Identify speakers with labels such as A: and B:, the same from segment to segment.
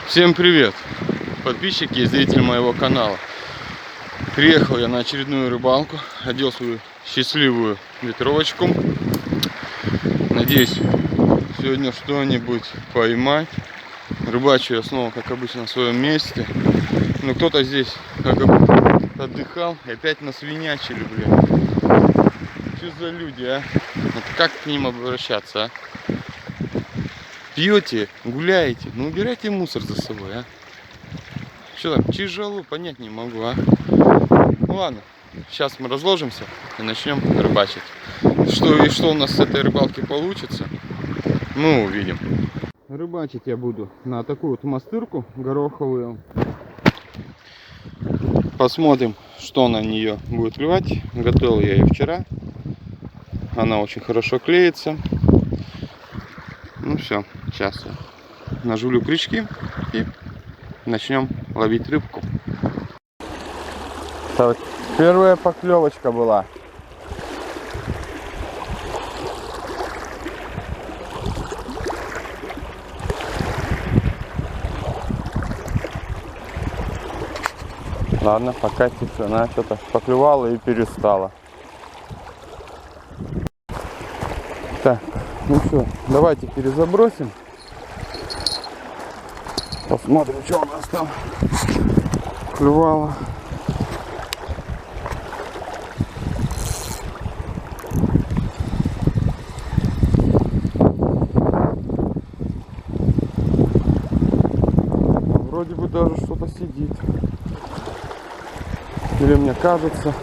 A: Всем привет, подписчики и зрители моего канала. Приехал я на очередную рыбалку, одел свою счастливую ветровочку. Надеюсь, сегодня что-нибудь поймать. Рыбачу я снова, как обычно, на своем месте. Но кто-то здесь как отдыхал и опять насвинячили, блин. Что за люди, а? Вот как к ним обращаться, а? Пьете, гуляете, ну убирайте мусор за собой, а? Что там, тяжело, понять не могу, а? Ну ладно, сейчас мы разложимся и начнем рыбачить. Что у нас с этой рыбалки получится, мы увидим. Рыбачить я буду на такую вот мастырку гороховую. Посмотрим, что на нее будет клевать. Готовил я ее вчера. Она очень хорошо клеится. Ну все, сейчас я наживлю крючки и начнем ловить рыбку. Так, первая поклевочка была. Ладно, пока тишина, что-то поклевала и перестала. Так, ну что, давайте перезабросим. Посмотрим, что у нас там клювало. Вроде бы даже что-то сидит. Или мне кажется.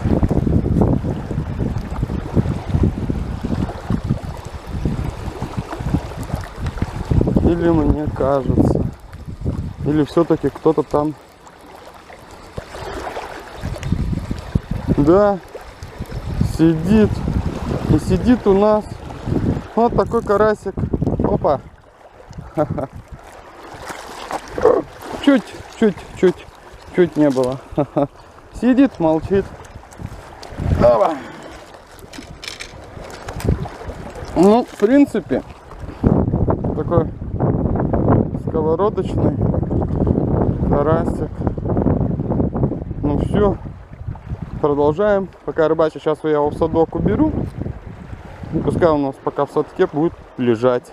A: Или мне кажется. Или все-таки кто-то там. Да, сидит. И сидит у нас вот такой карасик. Опа. Чуть не было. Сидит, молчит. Опа. Ну, в принципе, такой сковородочный карасик. Ну все, продолжаем. Пока рыбачу, сейчас я его в садок уберу. И пускай у нас пока в садке будет лежать.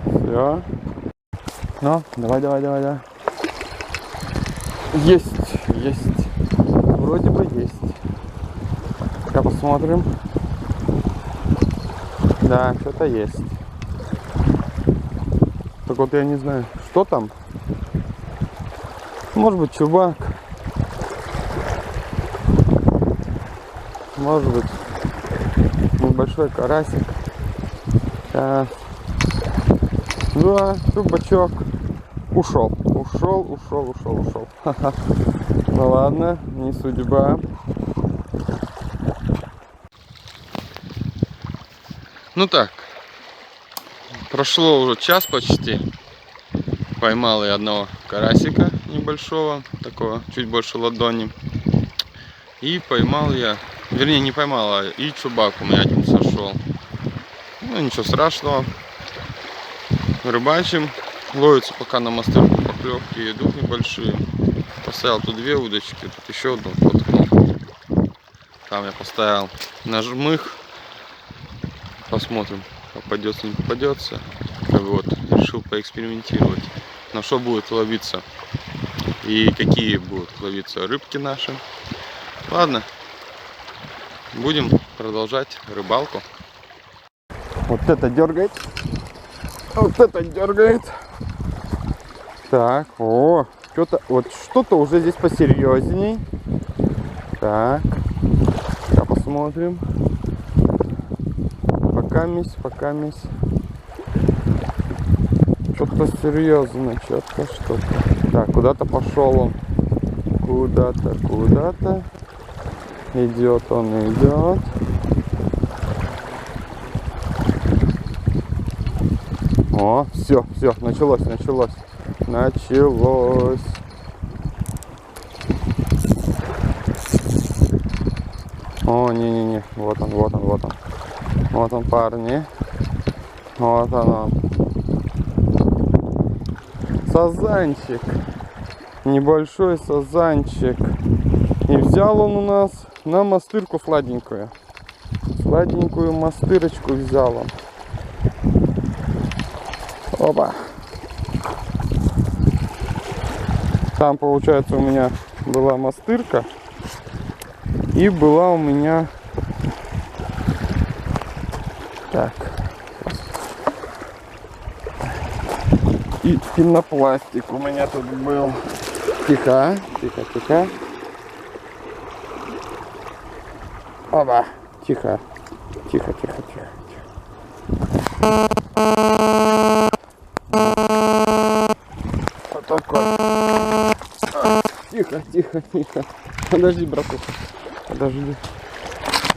A: Все. Ну, давай. Есть. Вроде бы есть. Пока посмотрим. Да, что-то есть. Так вот я не знаю, что там. Может быть чубак. Может быть небольшой карасик. Сейчас. Да, чубачок. Ушел. Ну ладно, не судьба. Ну так, прошло уже час почти. Поймал я одного карасика небольшого, такого, чуть больше ладони. И поймал я, вернее не поймал, а и чубак у меня один сошел. Ну ничего страшного. Рыбачим. Ловится пока на мастырку поклевки, идут небольшие. Поставил тут две удочки, тут еще одну воткнул. Там я поставил на жмых. Посмотрим, попадется, не попадется. Как бы вот решил поэкспериментировать, на что будет ловиться и какие будут ловиться рыбки наши. Ладно, будем продолжать рыбалку. Вот это дергает. Так, что-то уже здесь посерьезней. Так, посмотрим. Пока мись. Что-то серьезное, что-то. Так, куда-то пошел он. Куда-то. Идет. О, все, началось. О, не, вот он, парни. Вот он. Сазанчик. Небольшой сазанчик. И взял он у нас на мастырку сладенькую. Сладенькую мастырочку взял он. Опа. Там, получается, у меня была мастырка. И была у меня... Так. И пенопластик у меня тут был. Тихо, тихо, тихо. Оба. Тихо. Тихо, тихо, тихо, тихо. Вот такой. Тихо, тихо, тихо. Подожди, братуха. Подожди.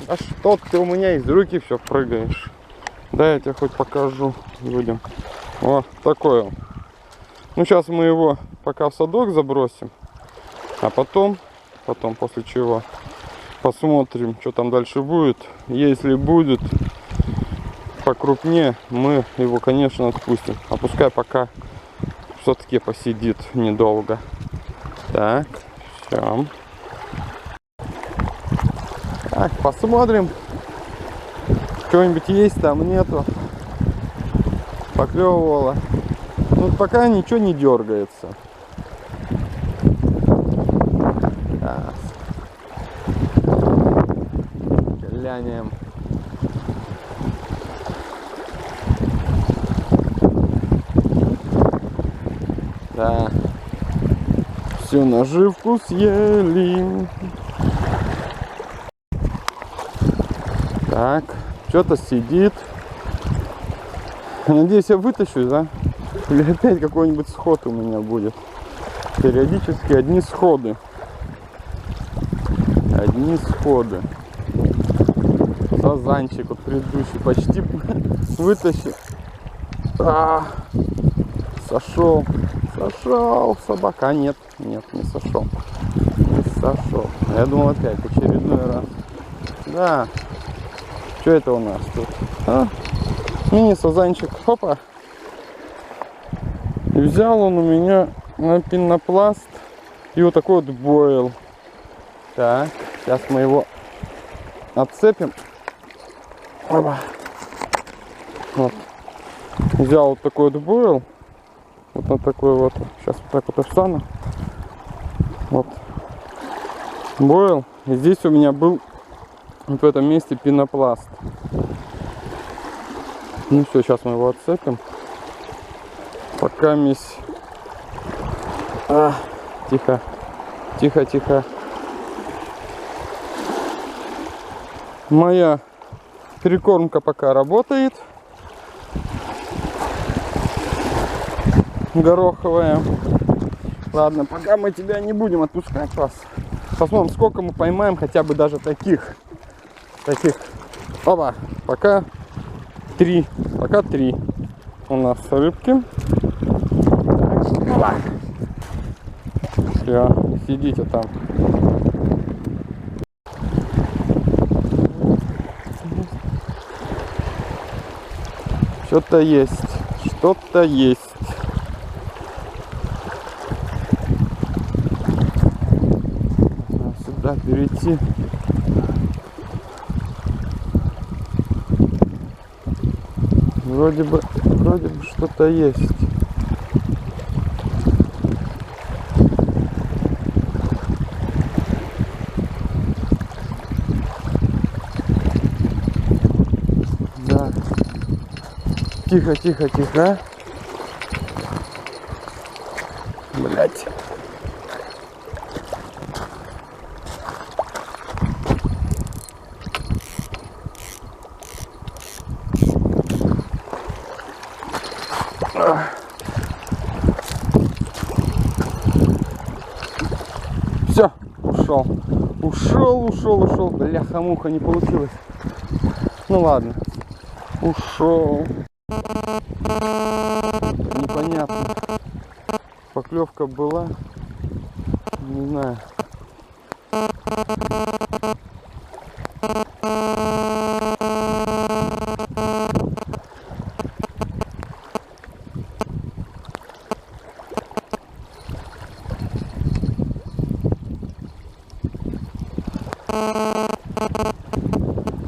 A: А что ты у меня из руки все прыгаешь? Да, я тебе хоть покажу людям. Вот такой он. Ну, сейчас мы его пока в садок забросим. А потом после чего посмотрим, что там дальше будет. Если будет покрупнее, мы его, конечно, отпустим. А пускай пока все-таки посидит недолго. Так, все. Так, посмотрим. Что-нибудь есть, там нету. Поклевывало. Ну, пока ничего не дергается. Так. Глянем. Да. Всю наживку съели. Так. Что-то сидит. Надеюсь, я вытащу, да? Или опять какой-нибудь сход у меня будет. Периодически одни сходы. Одни сходы. Сазанчик вот предыдущий почти вытащил. Сошел. Сошел. Собака. Нет, нет, не сошел. Не сошел. Я думал опять очередной раз. Да. Что это у нас тут? Мини-сазанчик. Хопа. И взял он у меня на пенопласт. И вот такой вот бойл. Так. Сейчас мы его отцепим. Опа. Вот. Взял вот такой вот бойл. Вот на такой вот. Сейчас вот так вот встану. Вот. Бойл. И здесь у меня был вот в этом месте пенопласт. Ну все, сейчас мы его отцепим. Пока мись. Тихо. Тихо, тихо. Моя перекормка пока работает. Гороховая. Ладно, пока мы тебя не будем отпускать вас. Посмотрим, сколько мы поймаем, хотя бы даже таких. Опа, пока 3. Пока 3 у нас рыбки. Так, все, сидите там. Что-то есть. Что-то есть. Сюда перейти. Вроде бы что-то есть. Да. Тихо, тихо, тихо. Блять. Все, ушел. Бляха-муха, не получилось. Ну ладно. Ушел. Непонятно. Поклевка была. Не знаю.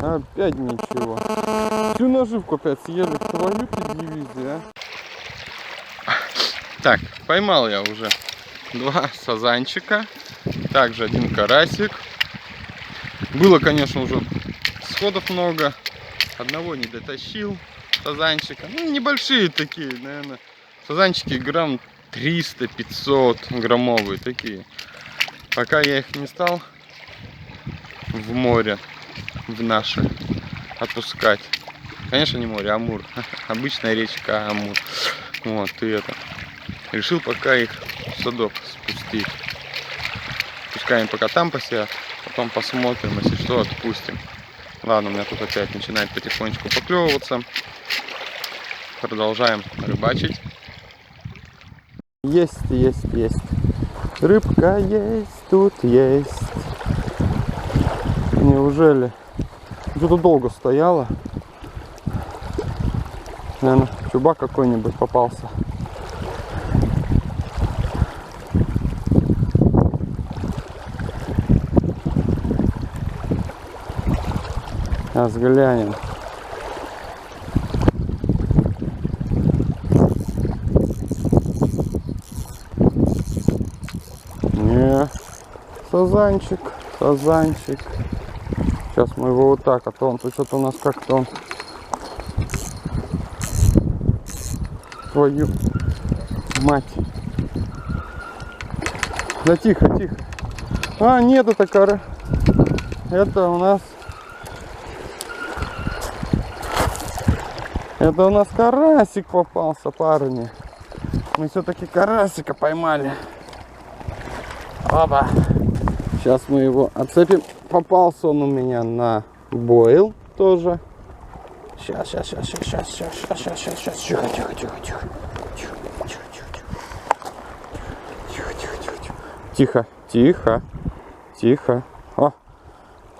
A: Опять ничего. Всю наживку опять съели. Твою ты дивизию, а. Так, поймал я уже 2 сазанчика. Также 1 карасик. Было, конечно, уже сходов много. Одного не дотащил сазанчика. Ну, небольшие такие, наверное. Сазанчики грамм 300-500 граммовые такие. Пока я их не стал в море, в наше, отпускать. Конечно, не море, Амур. Обычная речка Амур. Вот, и это. Решил пока их в садок спустить. Пускай они пока там посидят. Потом посмотрим, если что, отпустим. Ладно, у меня тут опять начинает потихонечку поклевываться. Продолжаем рыбачить. Есть. Рыбка есть, тут есть. Неужели? Что-то долго стояла. Наверное, чубак какой-нибудь попался. Сейчас глянем. Не, сазанчик. Сейчас мы его вот так, а то он тут что-то у нас как-то он. Твою мать. Да тихо. А, нет, это кара. Это у нас карасик попался, парни. Мы все-таки карасика поймали. Оба. Сейчас мы его отцепим. Попался он у меня на бойл тоже. Сейчас. Тихо. О,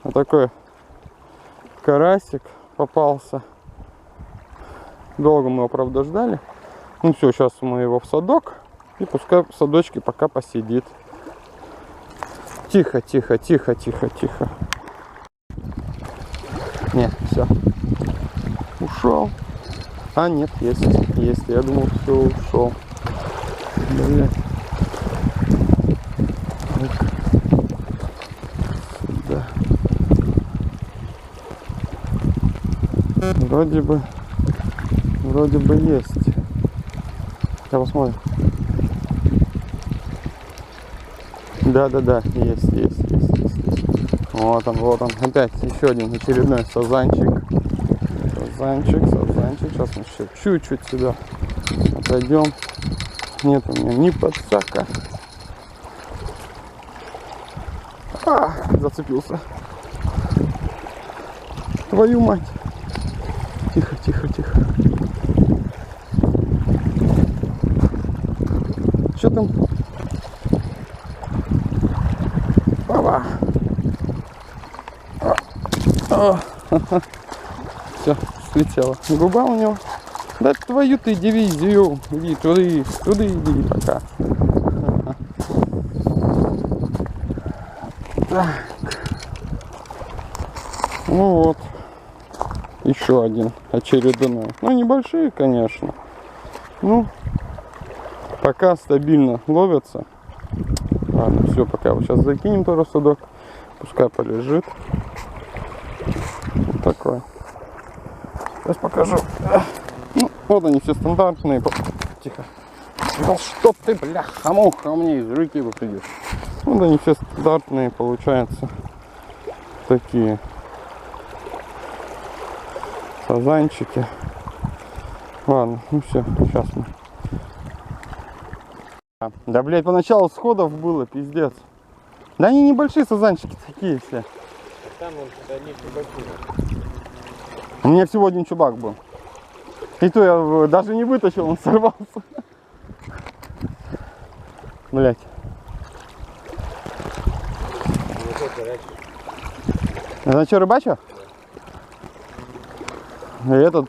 A: вот такой карасик попался. Долго мы его, правда, ждали. Ну все, сейчас мы его в садок. И пускай в садочке пока посидит. Тихо. Нет, все. Ушел. А, нет, есть. Я думал, все, ушел. Блин. Сюда. Вроде бы есть. Сейчас посмотрим. Да, есть. Вот он. Опять еще один очередной сазанчик. Сейчас мы еще чуть-чуть сюда отойдем. Нет у меня ни подсака. Зацепился. Твою мать. Тихо. Что там? Папа. Все, слетело. Губа у него. Да твою ты дивизию. Иди туда иди пока. Так. Ну вот. Еще один очередной. Ну, небольшие, конечно. Ну, пока стабильно ловятся. Ладно, все, пока его сейчас закинем тоже в садок. Пускай полежит. Вот такой. Сейчас покажу. Ну, вот они все стандартные. Тихо. Ну что ты, бляха-муха, мне из руки выпадешь. Вот они все стандартные, получаются. Такие сазанчики. Ладно, ну все, сейчас мы. Да, блядь, поначалу сходов было, пиздец. Да они небольшие сазанчики такие все.
B: Там он одни чубаки.
A: У меня всего один чубак был. И то я даже не вытащил, он сорвался. Блять. Это что, рыбачу? Да. Этот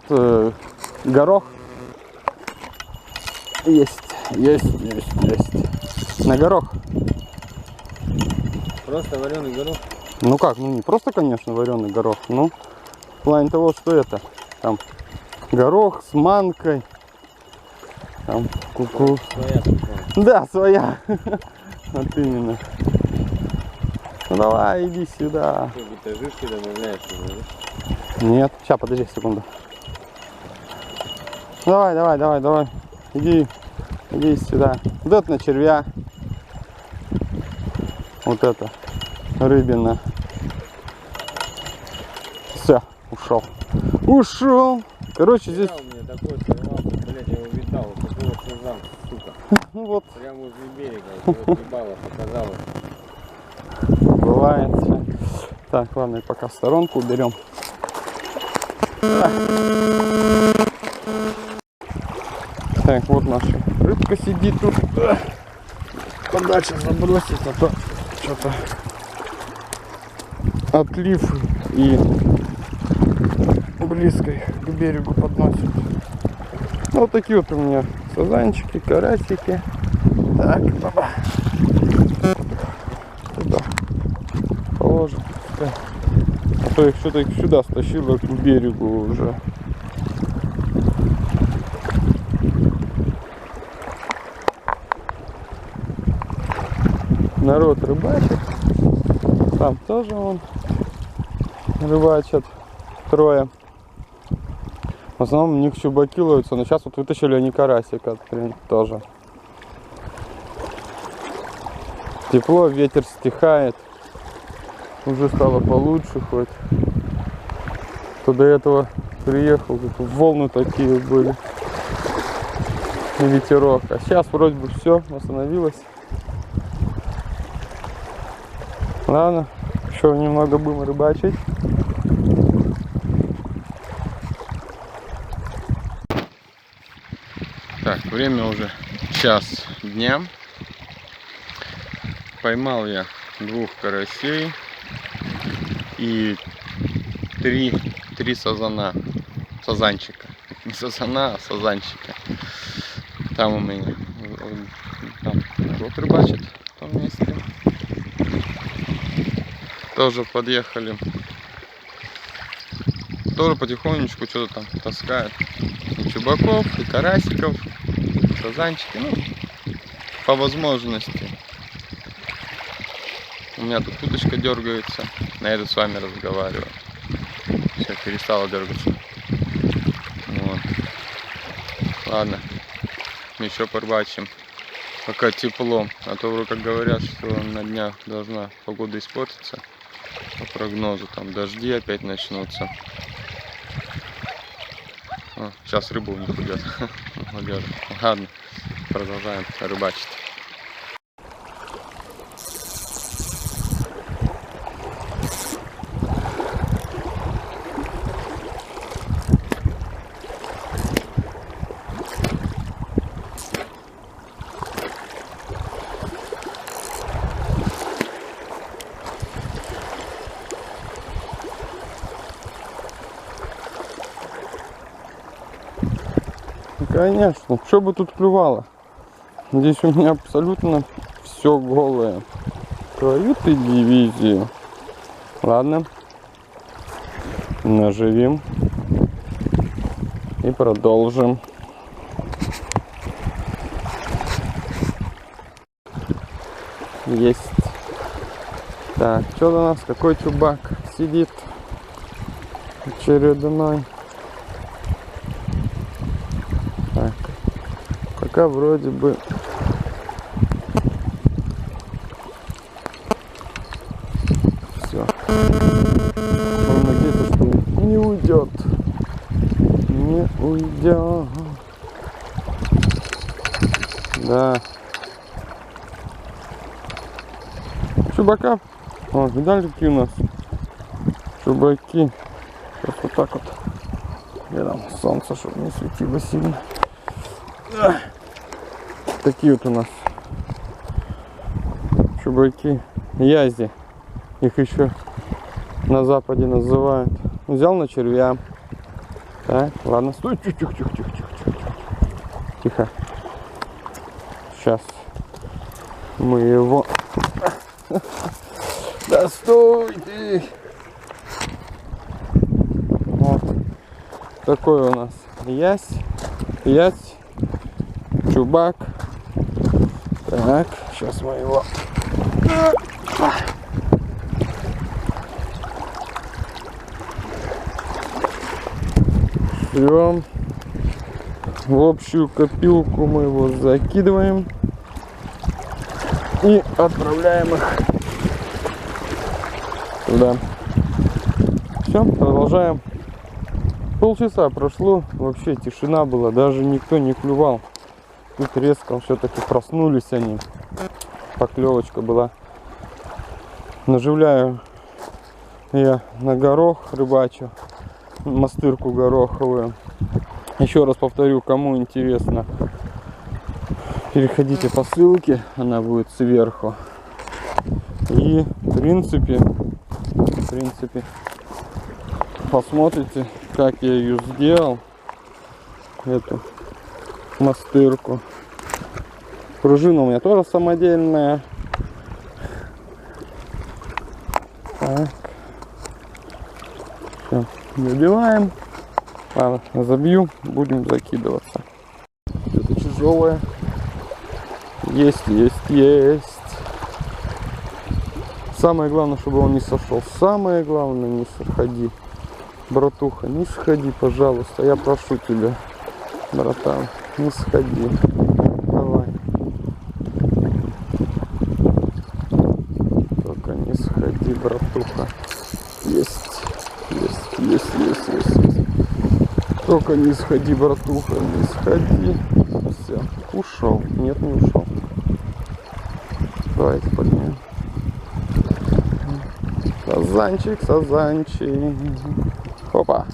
A: горох. Есть. На горох.
B: Просто вареный горох.
A: Ну как, ну не просто, конечно, вареный горох, но в плане того, что это там горох с манкой, там куку.
B: Своя такая.
A: Да, своя. Вот именно. Ну давай, иди сюда.
B: Что, будто жишки добавляешь уже, да?
A: Нет, сейчас, подожди секунду. Давай, давай, давай, давай. Иди сюда. Вот это на червя. Вот это. Рыбина. Все, ушел. Ушел. Короче, здесь.
B: У меня такой сорвался, блядь, я его видал, вот такой вот сазан, сука.
A: Ну вот,
B: Прямо возле берега, вот ебало показалось.
A: бывает всё. Так, ладно, и пока в сторонку уберем. Так, вот наша рыбка сидит тут. Подальше забросить, а то что-то отлив и близко их к берегу подносит. Ну, вот такие вот у меня сазанчики, карасики. Так, баба. Туда положим. Так. А то их что-то сюда стащило к берегу уже. Народ рыбачит. Там тоже он рыбачат. Трое. В основном у них чубаки ловятся, но сейчас вот вытащили они карасика тоже. Тепло, ветер стихает. Уже стало получше хоть. Кто до этого приехал, тут волны такие были. И ветерок. А сейчас вроде бы все восстановилось. Ладно, еще немного будем рыбачить. Так, время уже час дня. Поймал я 2 карасей и 3 сазана. Сазанчика. Не сазана, а сазанчика. Там у меня там народ рыбачит в том месте. Тоже подъехали. Тоже потихонечку что-то там таскают. И чубаков, и карасиков, и сазанчики. Ну, по возможности. У меня тут удочка дергается. На это с вами разговариваю. Все, перестала дергаться. Вот. Ладно. Еще порыбачим. Пока тепло. А то вроде как говорят, что на днях должна погода испортиться. По прогнозу там дожди опять начнутся. О, сейчас рыбу у них идет. Ладно, продолжаем рыбачить. Конечно, что бы тут клювало? Здесь у меня абсолютно все голое. Твою ты дивизию. Ладно. Наживим. И продолжим. Есть. Так, что у нас? Какой чубак сидит очередной? Так, пока вроде бы все. Он надеется, что не уйдет. Не уйдет. Да. Чубака. О, видали, какие у нас чубаки. Сейчас вот так вот. Я там солнце, чтобы не светило сильно. Такие вот у нас чубаки. Язи. Их еще на западе называют. Взял на червя. Так, ладно, стой. Тихо. Сейчас мы его Да стой ты! Вот такой у нас ясь, чубак. Так, сейчас мы его все. В общую копилку мы его закидываем и отправляем их туда. Все, продолжаем. Полчаса прошло, вообще тишина была, даже никто не клювал. Тут резко все-таки проснулись они. Поклевочка была. Наживляю я на горох, рыбачу, мастырку гороховую. Еще раз повторю, кому интересно, переходите по ссылке, она будет сверху. И в принципе посмотрите, как я ее сделал, эту мастырку. Пружина у меня тоже самодельная. Так. Все, забиваем. Ладно, забью, будем закидываться. Это тяжелое. Есть. Самое главное, чтобы он не сошел. Самое главное, не сходи. Братуха, не сходи, пожалуйста. Я прошу тебя, братан, не сходи. Давай. Только не сходи, братуха. Есть. Только не сходи, братуха, не сходи. Все, ушел. Нет, не ушел. Давайте поднимем. Сазанчик. Опа.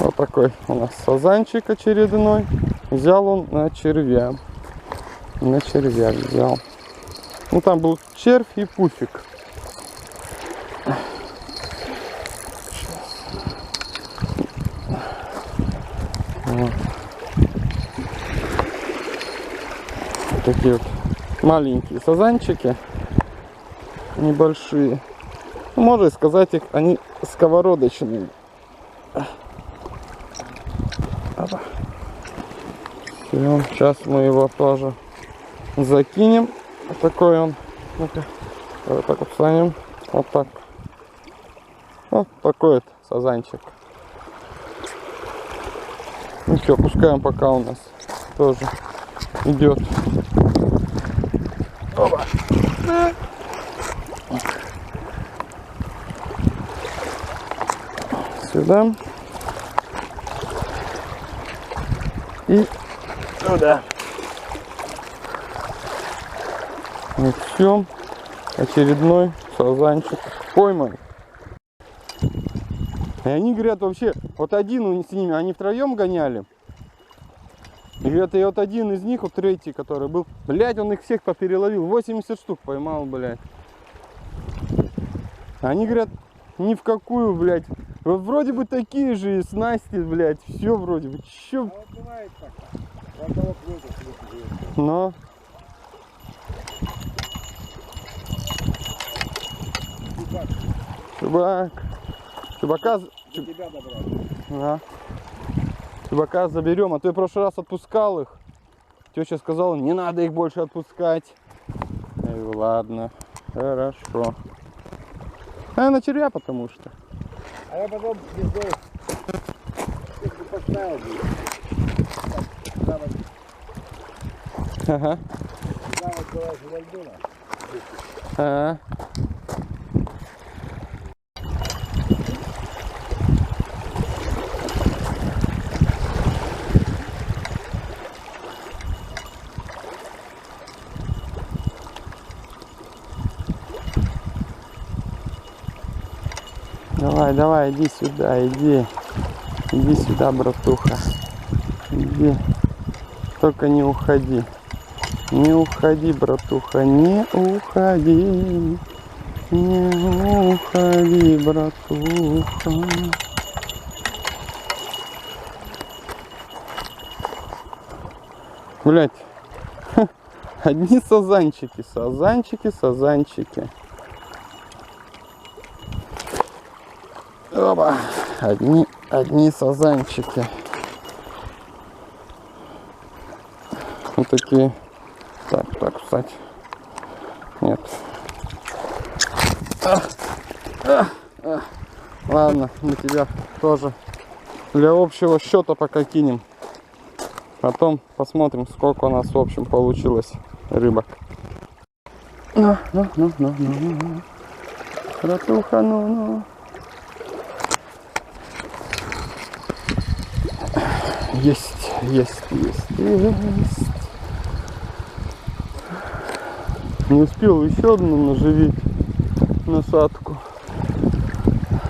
A: Вот такой у нас сазанчик очередной. Взял он на червя. На червя взял. Ну там был червь и пуфик. Вот. Такие вот маленькие сазанчики, небольшие. Можно сказать, их они сковородочные. Все, сейчас мы его тоже закинем. Вот такой он. Ну-ка, вот так вот встанем. Вот так. Вот такой вот сазанчик. Ну что, пускаем, пока у нас тоже идет. Опа. Сюда. И сюда. Вот все. Очередной сазанчик пойман. И они говорят, вообще, вот один с ними, они втроем гоняли. И говорят, и вот один из них, вот третий, который был, блядь, он их всех попереловил, 80 штук поймал, блядь. Они говорят, ни в какую, блядь. Вот вроде бы такие же снасти, блядь, все вроде бы. Чё? Но. Чубак. Чубака. Да. Чубака заберем, а то я в прошлый раз отпускал их. Теща сказала, не надо их больше отпускать. Я говорю, ладно, хорошо. А на червя потому что.
B: А я потом здесь поставил.
A: Ага. Ага. Давай, иди сюда, иди сюда, братуха, иди, только не уходи, братуха, не уходи, братуха. Блять, одни сазанчики. Оба. Одни сазанчики. Вот такие. Так, кстати. Нет. Ладно, мы тебя тоже для общего счета пока кинем. Потом посмотрим, сколько у нас в общем получилось рыбок. Ну. Братуха, ну. Есть. Не успел еще одну наживить насадку.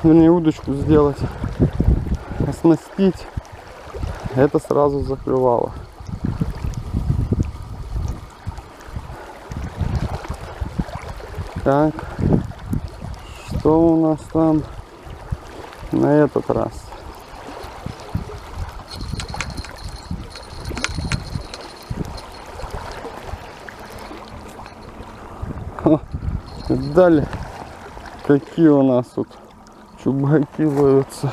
A: Вернее, удочку сделать. Оснастить. Это сразу заклевало. Так. Что у нас там на этот раз? Далее, какие у нас тут чубаки ловятся.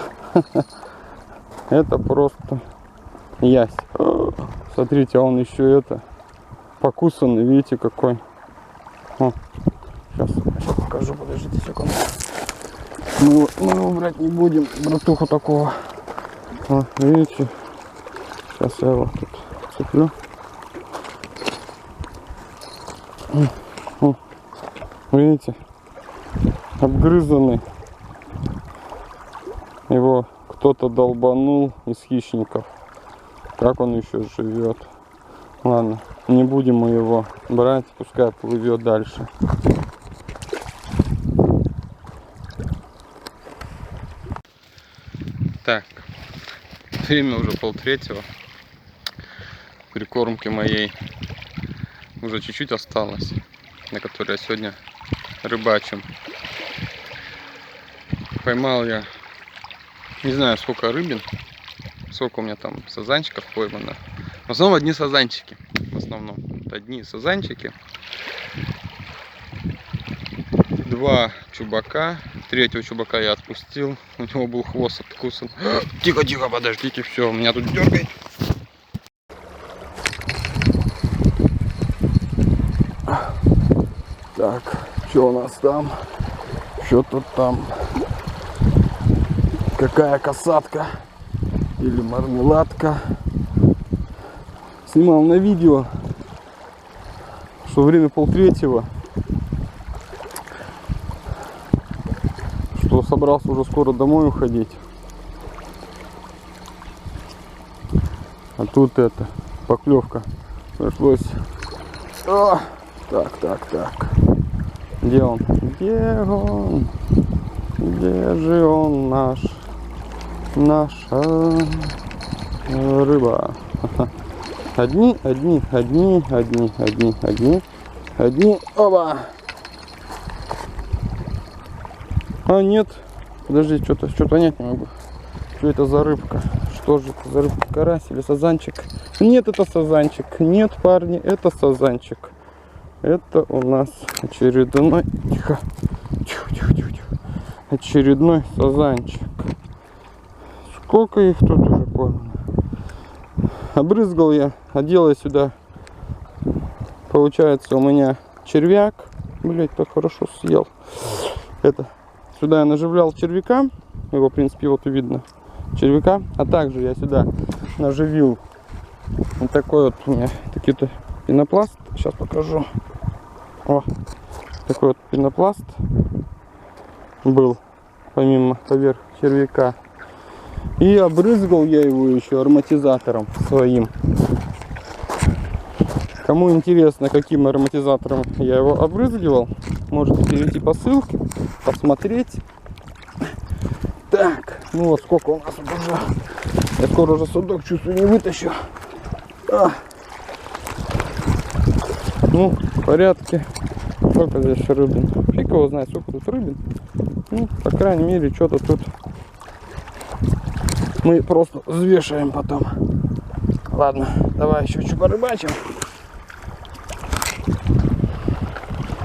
A: Это просто ясь. Смотрите, он еще это покусанный, видите какой. Сейчас покажу, подождите секунду. Мы его брать не будем, братуху такого. Видите, сейчас я его тут цеплю. Видите, обгрызанный. Его кто-то долбанул из хищников. Как он еще живет? Ладно, не будем мы его брать, пускай плывет дальше. Так, время уже 2:30. Прикормки моей уже чуть-чуть осталось, на которой я сегодня рыбачим. Поймал я, не знаю сколько рыбин, сколько у меня там сазанчиков поймано. В основном одни сазанчики. В основном это одни сазанчики. 2 чубака. 3-го чубака я отпустил. У него был хвост откусан. Тихо, подождите, все, меня тут дергает. Так, что у нас там? Что тут там? Какая касатка? Или мармеладка? Снимал на видео, что время 2:30, что собрался уже скоро домой уходить. А тут это, поклевка. Пришлось... Так. Где он? Где же он наша рыба? Одни. Оба! А нет. Подожди, что-то понять не могу. Что это за рыбка? Что же это за рыбка? Карась или сазанчик? Нет, это сазанчик. Нет, парни, это сазанчик. Это у нас очередной... Тихо. Очередной сазанчик. Сколько их тут уже поймано? Обрызгал я, одел я сюда. Получается у меня червяк. Блять, так хорошо съел. Это сюда я наживлял червяка. Его, в принципе, вот видно. Червяка. А также я сюда наживил вот такой вот у меня такие-то пенопласт. Сейчас покажу. Такой вот пенопласт был помимо поверх червяка. И обрызгал я его еще ароматизатором своим. Кому интересно, каким ароматизатором я его обрызгивал, можете перейти по ссылке, посмотреть. Так, ну вот сколько у нас уже. Я скоро уже судок, чувствую, не вытащу. Ну, в порядке. Сколько здесь рыбин? Фиг его знает, сколько тут рыбин. Ну, по крайней мере, что-то тут мы просто взвешиваем потом. Ладно, давай еще чуть порыбачим.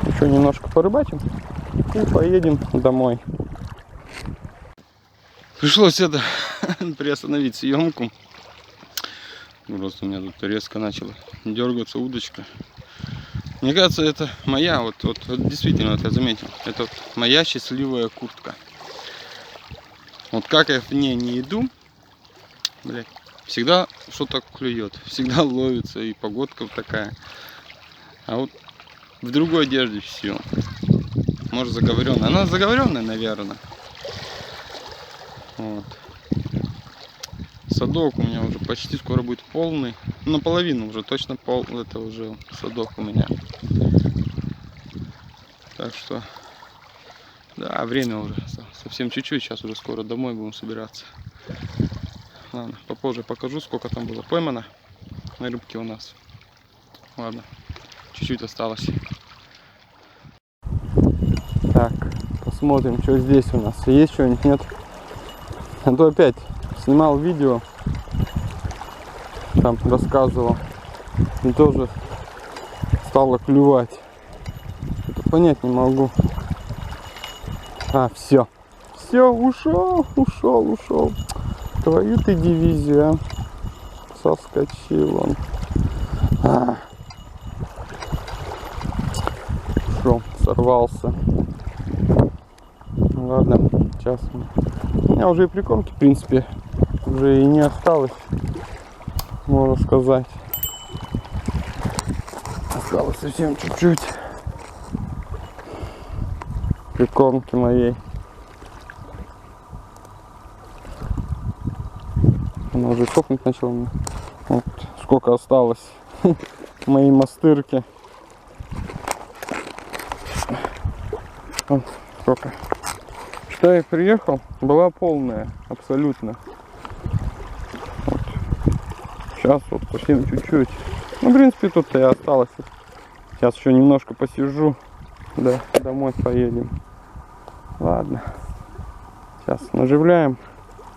A: Еще немножко порыбачим и поедем домой. Пришлось это приостановить съемку. Просто у меня тут резко начала дергаться удочка. Мне кажется, это моя, вот действительно, вот я заметил, это вот моя счастливая куртка. Вот как я в ней не иду, блядь, всегда что-то клюет, всегда ловится, и погодка вот такая. А вот в другой одежде все. Может, заговоренная. Она заговоренная, наверное. Вот. Садок у меня уже почти скоро будет полный. Наполовину уже, точно пол. Это уже садок у меня. Так что, да, время уже совсем чуть-чуть. Сейчас уже скоро домой будем собираться. Ладно, попозже покажу, сколько там было поймано на рыбке у нас. Ладно, чуть-чуть осталось. Так, посмотрим, что здесь у нас. Есть что-нибудь, нет? А то опять снимал видео, там рассказывал, и тоже стало клювать. Это понять не могу. А, все. Все, ушел. Твою ты дивизию, а. Соскочил он. Ушел, сорвался. Ладно, сейчас. У меня уже и прикормки, в принципе, уже и не осталось, можно сказать. Осталось совсем чуть-чуть прикормки моей. Она уже сохнуть начала. Вот сколько осталось моей мастырки. Вот сколько. Когда я приехал, была полная, абсолютно. Вот. Сейчас вот совсем чуть-чуть. Ну, в принципе, тут и осталось. Сейчас еще немножко посижу. Да, домой поедем. Ладно. Сейчас наживляем,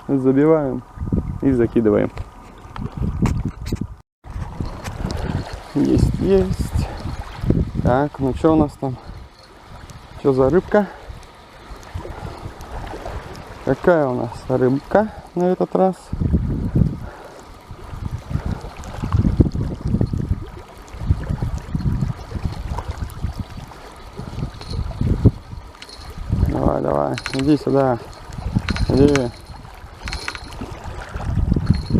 A: забиваем и закидываем. Есть. Так, ну что у нас там? Что за рыбка? Какая у нас рыбка на этот раз? Давай, иди сюда. Иди.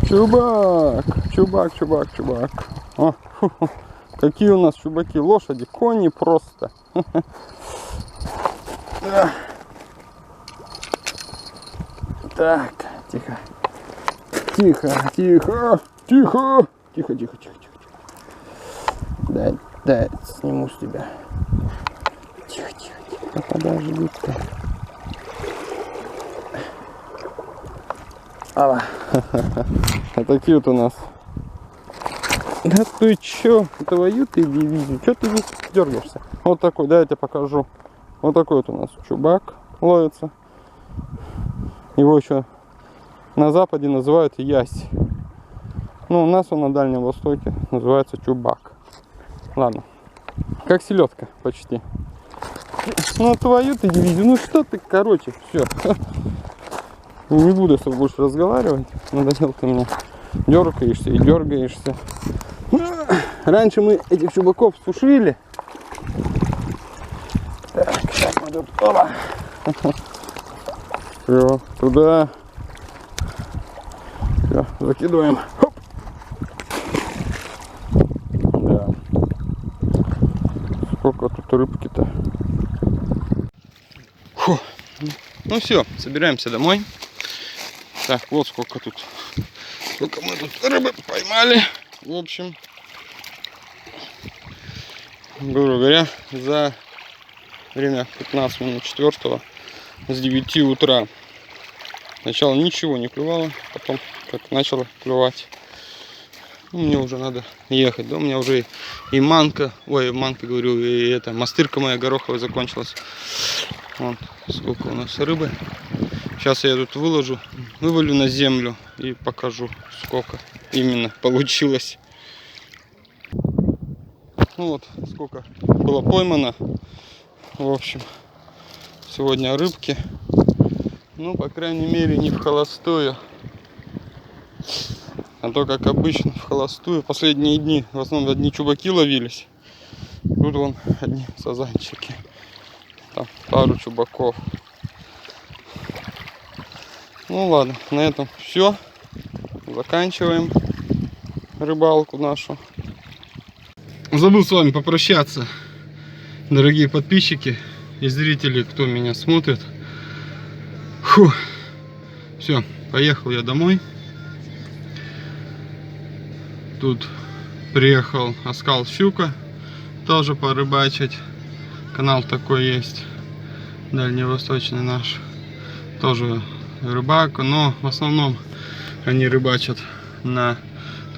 A: Чубак. О, какие у нас чубаки, лошади, кони просто. Так, тихо. Дай, сниму с тебя. Тихо. Подожди-ка. А такие вот у нас. Да ты чё? Твою ты дивизию. Чё ты здесь дергаешься? Вот такой, да, я тебе покажу. Вот такой вот у нас чубак ловится. Его еще на западе называют ясь. Ну, у нас он на Дальнем Востоке называется чубак. Ладно. Как селедка почти. Ну, твою ты дивизию. Ну, что ты, короче, все. Не буду с тобой больше разговаривать. Надоел ты меня. Дергаешься и дергаешься. Раньше мы этих чубаков сушили. Так, сейчас мы тут... Опа. Все, туда. Все, закидываем. Хоп. Да. Сколько тут рыбки-то. Фу. Ну все, собираемся домой. Так, вот сколько мы тут рыбы поймали. В общем, грубо говоря, за время 15 минут 4 с 9 утра. Сначала ничего не клювало, потом как начало клювать. Ну, мне уже надо ехать, да, у меня уже и манка, говорю, и эта мастырка моя гороховая закончилась. Вот сколько у нас рыбы. Сейчас я тут вывалю на землю и покажу, сколько именно получилось. Ну вот, сколько было поймано. В общем, сегодня рыбки. Ну, по крайней мере, не в холостую. А то, как обычно, в холостую. Последние дни в основном одни чубаки ловились. Тут вон одни сазанчики. Там пару чубаков. Ну ладно, на этом все. Заканчиваем рыбалку нашу. Забыл с вами попрощаться, дорогие подписчики и зрители, кто меня смотрит. Фу. Все, поехал я домой. Тут приехал Оскал Щука, тоже порыбачить. Канал такой есть, дальневосточный наш. Тоже рыбак, но в основном они рыбачат на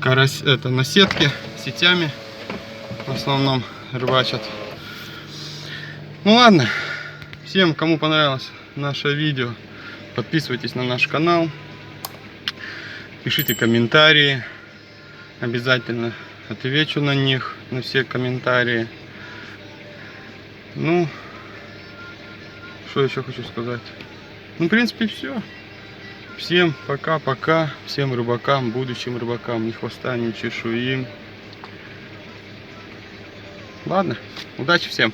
A: на сетке, сетями. В основном рыбачат. Ну ладно, всем, кому понравилось наше видео, подписывайтесь на наш канал, пишите комментарии, обязательно отвечу на них, на все комментарии. Ну, что еще хочу сказать? Ну, в принципе, все. Всем пока-пока, всем рыбакам, будущим рыбакам, ни хвоста, ни чешуи. Ладно, удачи всем!